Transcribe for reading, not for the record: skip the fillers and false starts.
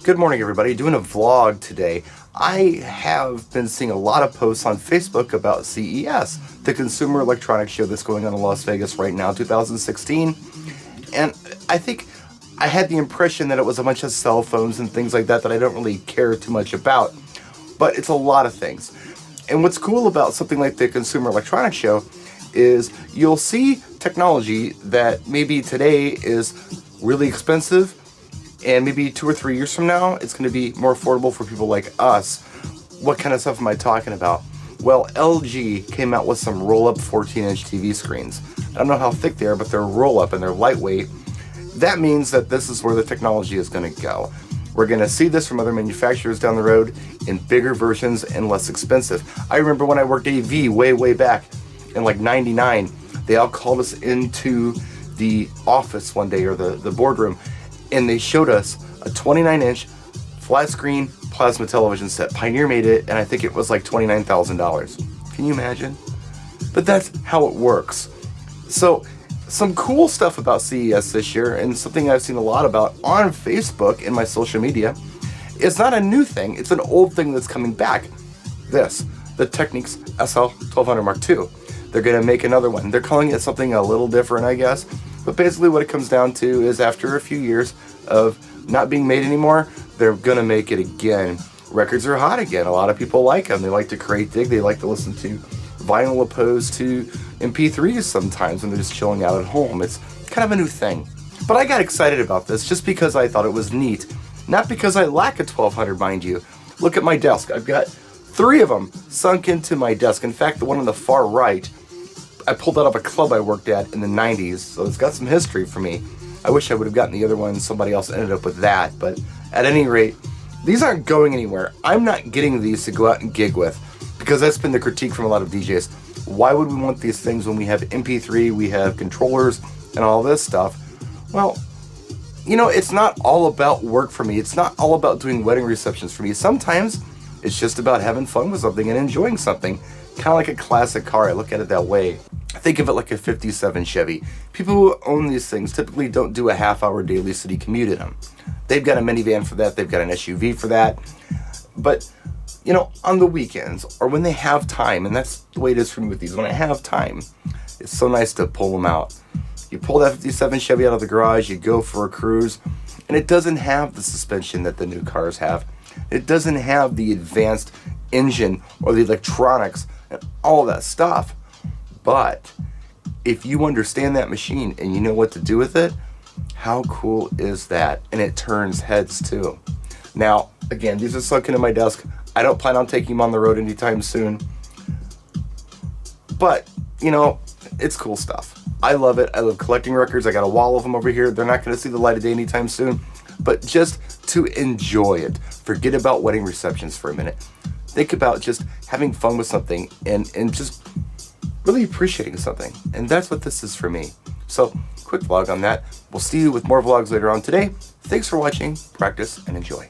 Good morning, everybody. Doing a vlog today. I have been seeing a lot of posts on Facebook about CES, the Consumer Electronics Show that's going on in Las Vegas right now, 2016. And I think I had the impression that it was a bunch of cell phones and things like that I don't really care too much about. But it's a lot of things. And what's cool about something like the Consumer Electronics Show is you'll see technology that maybe today is really expensive, and maybe 2 or 3 years from now, it's going to be more affordable for people like us. What kind of stuff am I talking about? Well, LG came out with some roll-up 14-inch TV screens. I don't know how thick they are, but they're roll-up and they're lightweight. That means that this is where the technology is going to go. We're going to see this from other manufacturers down the road in bigger versions and less expensive. I remember when I worked AV way back in like 99, they all called us into the office one day, or the boardroom, and they showed us a 29-inch flat screen plasma television set. Pioneer made it, and I think it was like $29,000. Can you imagine? But that's how it works. So, some cool stuff about CES this year, and something I've seen a lot about on Facebook and my social media. It's not a new thing, it's an old thing that's coming back. The Technics SL1200 Mark II. They're going to make another one. They're calling it something a little different, I guess. But basically what it comes down to is after a few years of not being made anymore, they're going to make it again. Records are hot again. A lot of people like them. They like to crate dig. They like to listen to vinyl opposed to MP3s sometimes when they're just chilling out at home. It's kind of a new thing. But I got excited about this just because I thought it was neat. Not because I lack a 1200, mind you. Look at my desk. I've got 3 of them sunk into my desk. In fact, the one on the far right, I pulled out of a club I worked at in the 90s, so it's got some history for me. I wish I would have gotten the other one. Somebody else ended up with that, but at any rate, these aren't going anywhere. I'm not getting these to go out and gig with, because that's been the critique from a lot of DJs. Why would we want these things when we have MP3, we have controllers, and all this stuff? Well, you know, it's not all about work for me. It's not all about doing wedding receptions for me. Sometimes it's just about having fun with something and enjoying something. Kind of like a classic car. I look at it that way. Think of it like a 57 Chevy. People who own these things typically don't do a half-hour daily city commute in them. They've got a minivan for that. They've got an SUV for that. But, you know, on the weekends or when they have time, and that's the way it is for me with these, when I have time, it's so nice to pull them out. You pull that 57 Chevy out of the garage, you go for a cruise, and it doesn't have the suspension that the new cars have. It doesn't have the advanced engine or the electronics and all that stuff. But if you understand that machine and you know what to do with it, how cool is that? And it turns heads too. Now, again, these are sunk into my desk. I don't plan on taking them on the road anytime soon. But, you know, it's cool stuff. I love it. I love collecting records. I got a wall of them over here. They're not going to see the light of day anytime soon. But just to enjoy it. Forget about wedding receptions for a minute. Think about just having fun with something and just really appreciating something. And that's what this is for me. So, quick vlog on that. We'll see you with more vlogs later on today. Thanks for watching. Practice and enjoy.